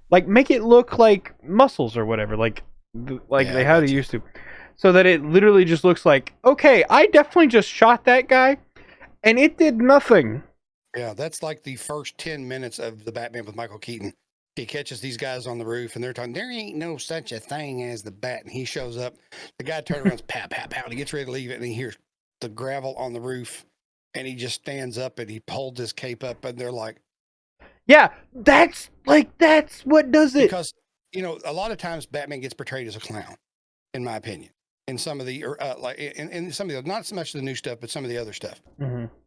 make it look like muscles or whatever, like they had it used to, so that it literally just looks like, okay, I definitely just shot that guy and it did nothing. Yeah, that's like the first 10 minutes of the Batman with Michael Keaton. He catches these guys on the roof, and they're talking, there ain't no such a thing as the bat. And he shows up. The guy turns around, pow, pow, pow, and he gets ready to leave it, and he hears the gravel on the roof, and he just stands up, and he holds his cape up, and they're like... Yeah, that's what does it. Because, a lot of times Batman gets portrayed as a clown, in my opinion. In some of the, in some of the, not so much the new stuff, but some of the other stuff.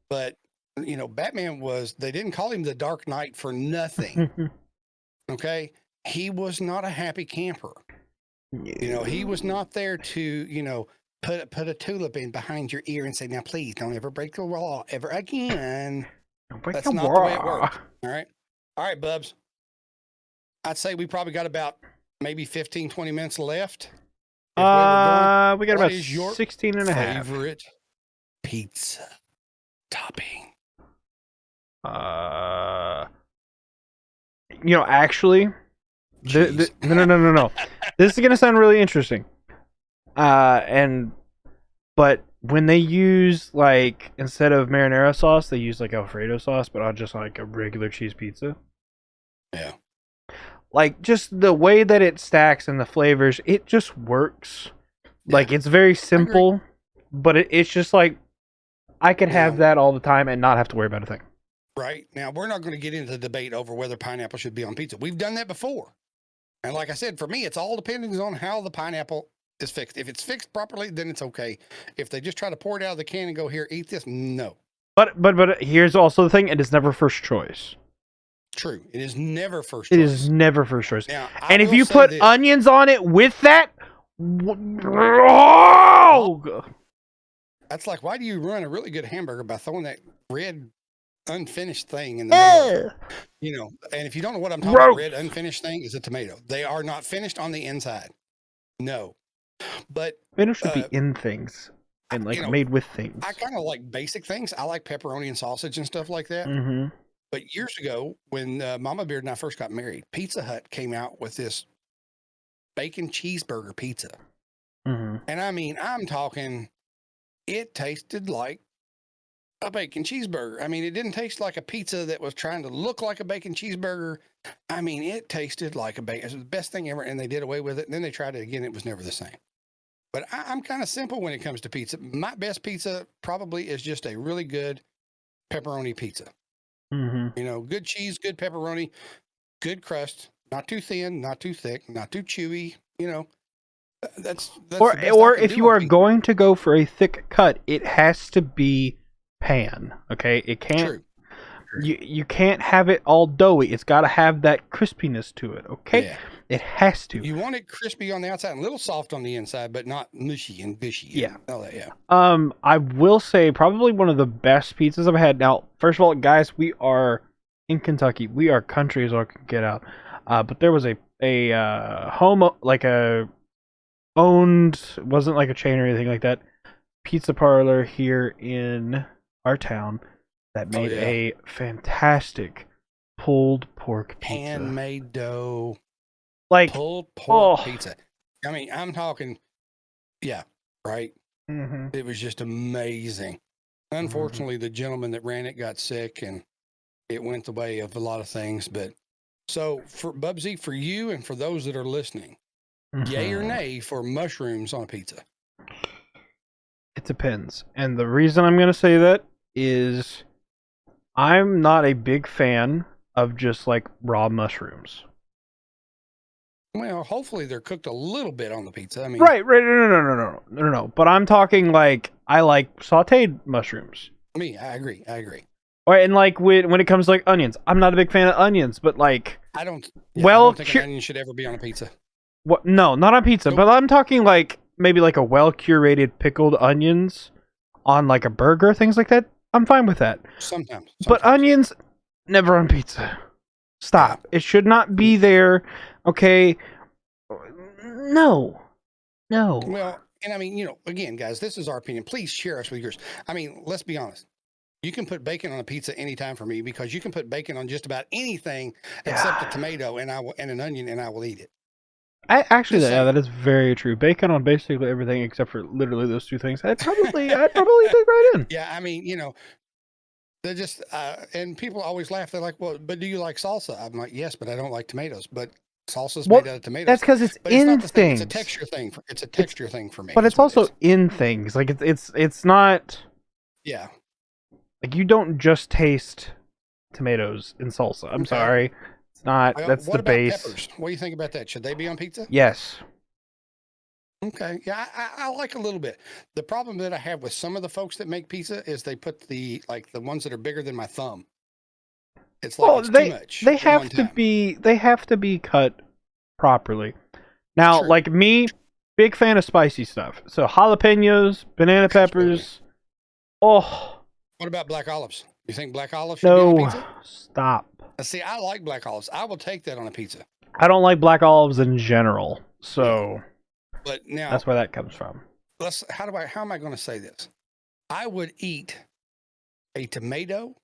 But, Batman they didn't call him the Dark Knight for nothing. Okay, he was not a happy camper. He was not there to, put a tulip in behind your ear and say, now please don't ever break the law ever again. That's not the way it works. All right, Bubs. I'd say we probably got about maybe 15, 20 minutes left. We got about 16 and a half. Favorite pizza topping? Actually, no. This is gonna sound really interesting. But when they use, like, instead of marinara sauce, they use like Alfredo sauce, but on just like a regular cheese pizza. Yeah. Like, just the way that it stacks and the flavors, it just works. Yeah. Like, it's very simple, but it's just like I could have that all the time and not have to worry about a thing. Right. Now, we're not going to get into the debate over whether pineapple should be on pizza. We've done that before. And like I said, for me, it's all depending on how the pineapple is fixed. If it's fixed properly, then it's okay. If they just try to pour it out of the can and go, here, eat this, no. But here's also the thing. It is never first choice. True. It is never first choice. It is never first choice. Now, and if you put onions on it with that, that's like, why do you run a really good hamburger by throwing that red unfinished thing in the middle? And if you don't know what I'm talking about, red unfinished thing is a tomato. They are not finished on the inside. No. But finish should be in things. and like made with things. I kind of like basic things. I like pepperoni and sausage and stuff like that. Mm-hmm. But years ago, when Mama Beard and I first got married, Pizza Hut came out with this bacon cheeseburger pizza. Mm-hmm. And I mean, I'm talking, it tasted like a bacon cheeseburger. I mean, it didn't taste like a pizza that was trying to look like a bacon cheeseburger. I mean, it tasted like a bacon. It was the best thing ever. And they did away with it. And then they tried it again. It was never the same. But I'm kind of simple when it comes to pizza. My best pizza probably is just a really good pepperoni pizza. Mm-hmm. You know, good cheese, good pepperoni, good crust, not too thin, not too thick, not too chewy. You know, that's or if you are going to go for a thick cut, it has to be pan. Okay, it can't. True. You can't have it all doughy. It's got to have that crispiness to it. Okay, yeah. It has to. You want it crispy on the outside and a little soft on the inside, but not mushy and gushy. Yeah. All that. Yeah. I will say probably one of the best pizzas I've had. Now, first of all, guys, we are in Kentucky. We are country as all can get out. But there was a home, like a owned, wasn't like a chain or anything like that, pizza parlor here in our town that made a fantastic pulled pork pizza. Handmade dough. Like pulled pork pizza. I mean, I'm talking, yeah, right? Mm-hmm. It was just amazing. Unfortunately, the gentleman that ran it got sick and it went the way of a lot of things. But so for Bubsy, for you and for those that are listening, yay or nay for mushrooms on a pizza? It depends. And the reason I'm going to say that is I'm not a big fan of just like raw mushrooms. Well, hopefully they're cooked a little bit on the pizza. I mean, right. No. But I'm talking like I like sautéed mushrooms. I agree. Or and like when it comes to like onions, I'm not a big fan of onions, but like I don't think an onion should ever be on a pizza. What? No, not on pizza. Nope. But I'm talking like maybe like a well curated pickled onions on like a burger, things like that. I'm fine with that. Sometimes. But onions, never on pizza. Stop. Yeah. It should not be there. Okay. No. Well, and I mean, again, guys, this is our opinion. Please share us with yours. I mean, let's be honest. You can put bacon on a pizza anytime for me because you can put bacon on just about anything except a tomato and an onion, and I will eat it. That is very true. Bacon on basically everything except for literally those two things. I'd probably dig right in. Yeah, I mean, they're just and people always laugh. They're like, "Well, but do you like salsa?" I'm like, "Yes, but I don't like tomatoes." But salsa's made out of tomatoes. That's because it's in things. It's a texture thing. It's a texture thing for me. But it's also in things. Like it's not. Yeah. Like you don't just taste tomatoes in salsa. I'm sorry. It's not. That's the base. Peppers? What do you think about that? Should they be on pizza? Yes. Okay. Yeah, I like a little bit. The problem that I have with some of the folks that make pizza is they put the ones that are bigger than my thumb. It's like it's too much. They have to be. They have to be cut properly. Now, like me, big fan of spicy stuff. So jalapenos, banana peppers. Oh. What about black olives? You think black olives should be on a pizza? Stop. See, I like black olives. I will take that on a pizza. I don't like black olives in general, so. But now that's where that comes from. How am I going to say this? I would eat a tomato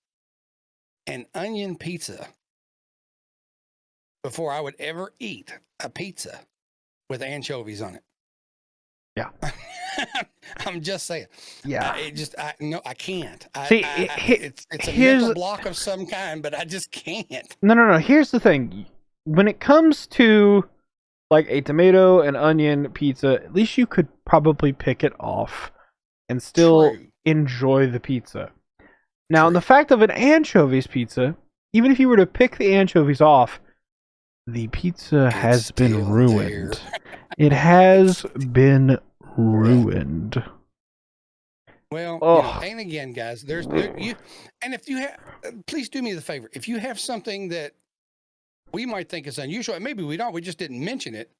and onion pizza before I would ever eat a pizza with anchovies on it. Yeah. I'm just saying. Yeah. I can't. It's a mental block of some kind, but I just can't. No. Here's the thing. When it comes to like a tomato and onion pizza, at least you could probably pick it off and still enjoy the pizza. Now, the fact of an anchovies pizza, even if you were to pick the anchovies off, the pizza has been ruined. It has been ruined. Well, and again, guys, and if you have, please do me the favor. If you have something that we might think is unusual, and maybe we don't, we just didn't mention it.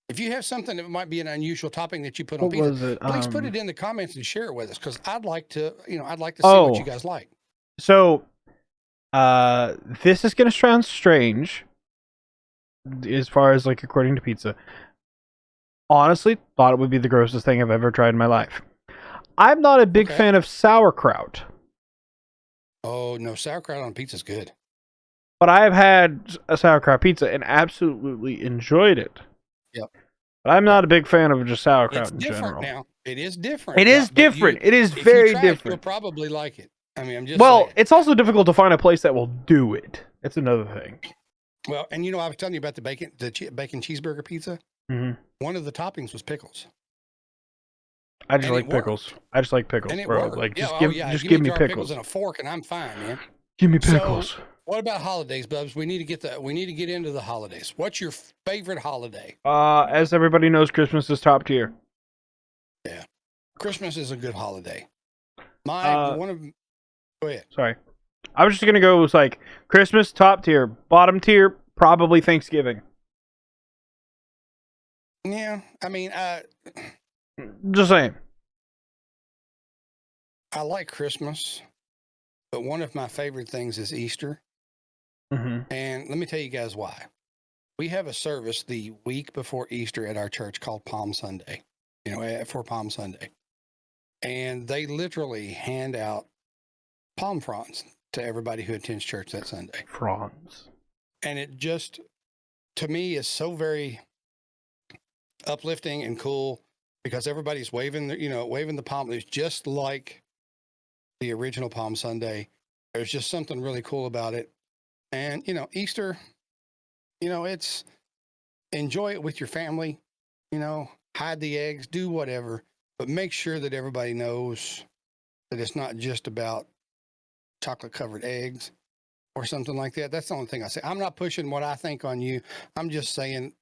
If you have something that might be an unusual topping that you put on pizza, please put it in the comments and share it with us because I'd like to see what you guys like. So, this is going to sound strange as far as like according to pizza. Honestly, thought it would be the grossest thing I've ever tried in my life. I'm not a big fan of sauerkraut. Oh, no, sauerkraut on pizza is good. But I've had a sauerkraut pizza and absolutely enjoyed it. Yep. But I'm not a big fan of just sauerkraut in different general. now. It is different. It is different. It is very different. You'll probably like it. I mean, I'm just saying. saying. It's also difficult to find a place that will do it. That's another thing. Well, and I was telling you about the bacon cheeseburger pizza. Mm-hmm. One of the toppings was pickles. I just like pickles. I just like pickles, bro. Worked. Like, just give me a jar of pickles and a fork, and I'm fine, man. Give me pickles. So, what about holidays, Bubs? We need to get into the holidays. What's your favorite holiday? As everybody knows, Christmas is top tier. Yeah, Christmas is a good holiday. Go ahead. Sorry, I was just gonna go with like Christmas top tier, bottom tier probably Thanksgiving. Yeah, I mean, just saying. I like Christmas, but one of my favorite things is Easter. Mm-hmm. And let me tell you guys why. We have a service the week before Easter at our church called Palm Sunday, for Palm Sunday. And they literally hand out palm fronds to everybody who attends church that Sunday. Fronds. And it just, to me, is so very uplifting and cool because everybody's waving the palm. It's just like the original Palm Sunday. There's just something really cool about it. And, Easter, it's enjoy it with your family, hide the eggs, do whatever, but make sure that everybody knows that it's not just about chocolate covered eggs or something like that. That's the only thing I say. I'm not pushing what I think on you. I'm just saying,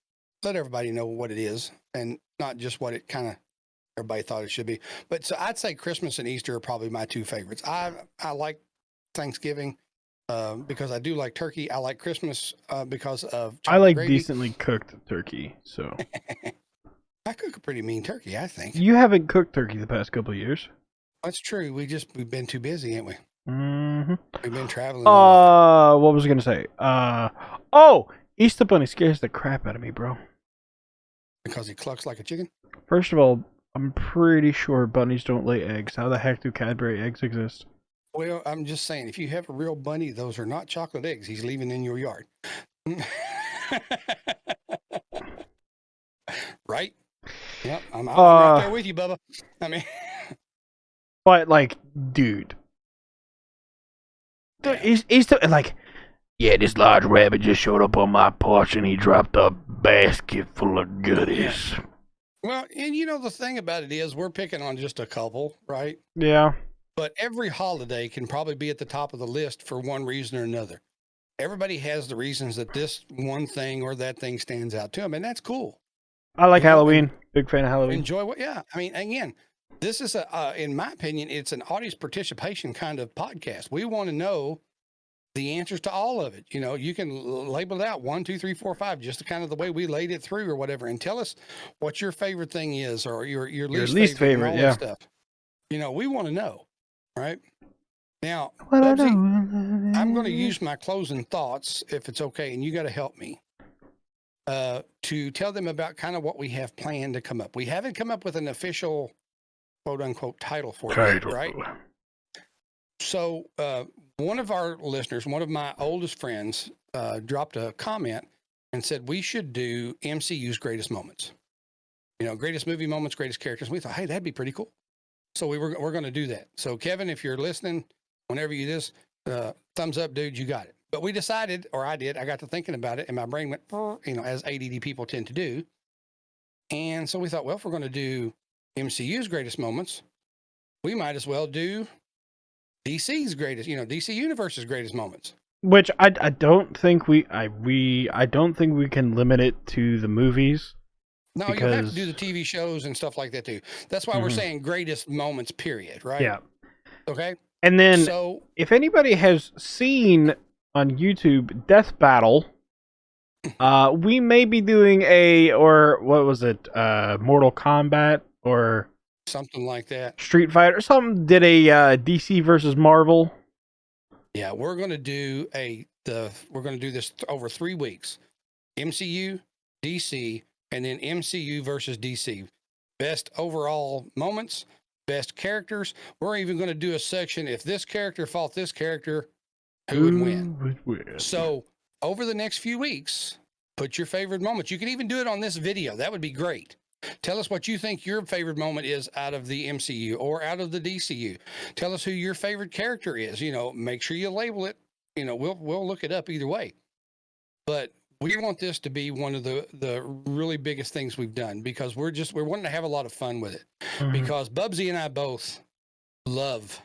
let everybody know what it is and not just what it kind of everybody thought it should be. But so I'd say Christmas and Easter are probably my two favorites. I like Thanksgiving because I do like turkey. I like Christmas because of I like gravy. Decently cooked turkey. So I cook a pretty mean turkey, I think. You haven't cooked turkey the past couple of years. That's true. We've been too busy, ain't we? Mm-hmm. We've been traveling. What was I gonna say? Easter Bunny scares the crap out of me, bro. Because he clucks like a chicken? First of all, I'm pretty sure bunnies don't lay eggs. How the heck do Cadbury eggs exist? Well, I'm just saying, if you have a real bunny, those are not chocolate eggs he's leaving in your yard. Right? Yep. I'm right there with you, Bubba. I mean... But, like, dude. He's like... Yeah, this large rabbit just showed up on my porch and he dropped a basket full of goodies. Yeah. Well, and the thing about it is we're picking on just a couple, right? Yeah. But every holiday can probably be at the top of the list for one reason or another. Everybody has the reasons that this one thing or that thing stands out to them, and that's cool. I like Halloween. Big fan of Halloween. Enjoy what? Yeah. I mean, again, this is in my opinion, it's an audience participation kind of podcast. We want to know the answers to all of it. You can label it out 1, 2, 3, 4, 5, just kind of the way we laid it through or whatever, and tell us what your favorite thing is or your least favorite and all that stuff. We want to know, right? Now, Bubsy, I'm going to use my closing thoughts if it's okay, and you got to help me to tell them about kind of what we have planned to come up. We haven't come up with an official quote unquote title for it, right? So, one of our listeners, one of my oldest friends, dropped a comment and said we should do MCU's greatest moments. Greatest movie moments, greatest characters. We thought, hey, that'd be pretty cool. So we're going to do that. So Kevin, if you're listening, whenever you do this, thumbs up, dude, you got it. But we decided, or I did, I got to thinking about it, and my brain went, as ADD people tend to do. And so we thought, well, if we're going to do MCU's greatest moments, we might as well do DC's greatest, DC Universe's greatest moments. Which I don't think I don't think we can limit it to the movies. No, you have to do the TV shows and stuff like that too. That's why we're saying greatest moments, period, right? Yeah. Okay. And then, if anybody has seen on YouTube Death Battle, we may be doing Mortal Kombat or something like that. Street Fighter or something did a DC versus Marvel. Yeah, we're going to do this over 3 weeks. MCU, DC, and then MCU versus DC. Best overall moments, best characters. We're even going to do a section, if this character fought this character, who would win? So over the next few weeks, put your favorite moments. You can even do it on this video. That would be great. Tell us what you think your favorite moment is out of the MCU or out of the DCU. Tell us who your favorite character is. Make sure you label it. We'll look it up either way. But we want this to be one of the really biggest things we've done, because we're wanting to have a lot of fun with it. Mm-hmm. Because Bubsy and I both love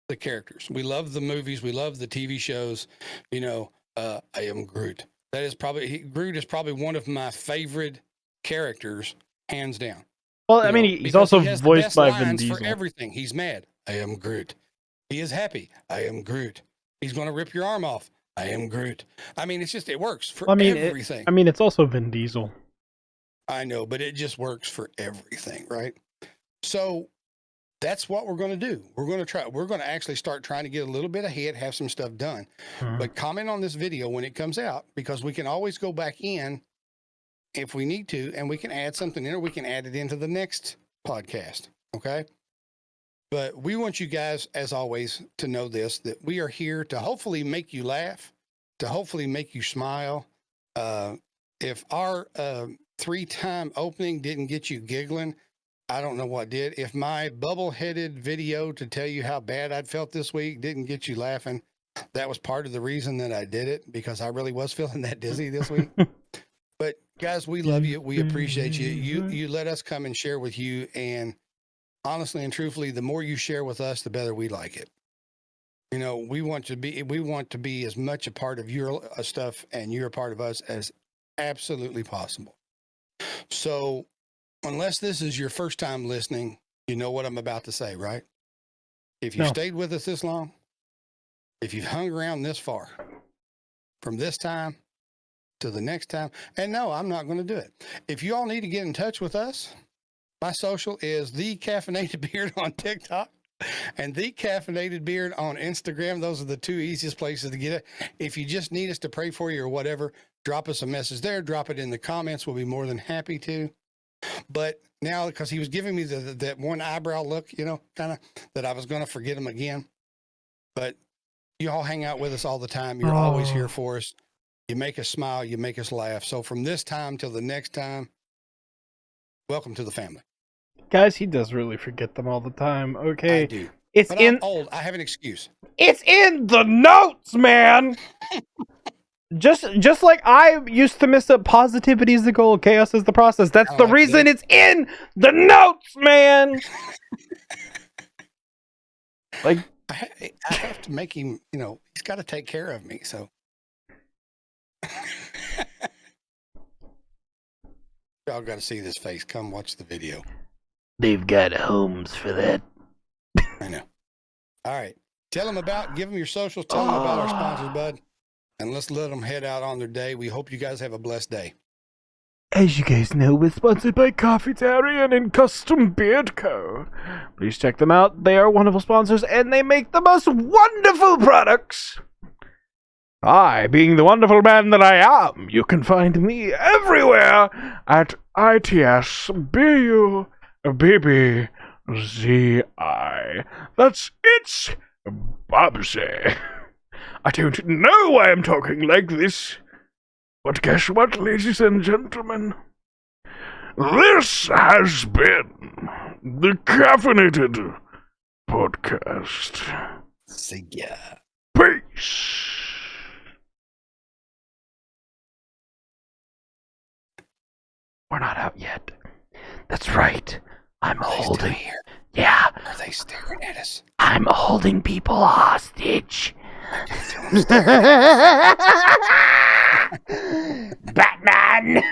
the characters. We love the movies. We love the TV shows. I am Groot. Groot is probably one of my favorite characters, hands down. Well, I mean, he's also voiced by Vin Diesel. For everything. He's mad. I am Groot. He is happy. I am Groot. He's going to rip your arm off. I am Groot. I mean, it works for everything. It's also Vin Diesel. I know, but it just works for everything, right? So that's what we're going to do. We're going to actually start trying to get a little bit ahead, have some stuff done. Mm-hmm. But comment on this video when it comes out, because we can always go back in if we need to, and we can add something in, or we can add it into the next podcast. Okay. But we want you guys, as always, to know this, that we are here to hopefully make you laugh, to hopefully make you smile. If our 3-time opening didn't get you giggling, I don't know what did. If my bubble-headed video to tell you how bad I'd felt this week didn't get you laughing, that was part of the reason that I did it, because I really was feeling that dizzy this week. But guys, we love you. We appreciate you. You let us come and share with you. And honestly and truthfully, the more you share with us, the better we like it. We want to be as much a part of your stuff, and you're a part of us, as absolutely possible. So unless this is your first time listening, you know what I'm about to say, right? If you stayed with us this long, if you've hung around this far, from this time to the next time, and no, I'm not going to do it. If you all need to get in touch with us, my social is The Caffeinated Beard on TikTok and The Caffeinated Beard on Instagram. Those are the two easiest places to get it. If you just need us to pray for you or whatever, drop us a message there. Drop it in the comments. We'll be more than happy to. But now, because he was giving me that one eyebrow look, kind of, that I was going to forget him again. But you all hang out with us all the time. You're always here for us. You make us smile. You make us laugh. So from this time till the next time, welcome to the family. Guys, he does really forget them all the time. Okay. I do. I'm old. I have an excuse. It's in the notes, man. Just like I used to miss up positivity is the goal, chaos is the process. That's the reason it's in the notes, man. Like, I have to make him, he's got to take care of me. So y'all got to see this face. Come watch the video. They've got homes for that. I know. All right. Give them your socials. Tell them about our sponsors, bud. And let's let them head out on their day. We hope you guys have a blessed day. As you guys know, we're sponsored by Caffeinated and CustomBeardCo. Please check them out. They are wonderful sponsors, and they make the most wonderful products. I, being the wonderful man that I am, you can find me everywhere at ITSBUBBZI. That's it's Bubsy. I don't know why I'm talking like this, but guess what, ladies and gentlemen? This has been the Caffeinated Podcast. See ya. Peace. We're not out yet. That's right. I'm holding. Here? Yeah. Are they staring at us? I'm holding people hostage. Batman!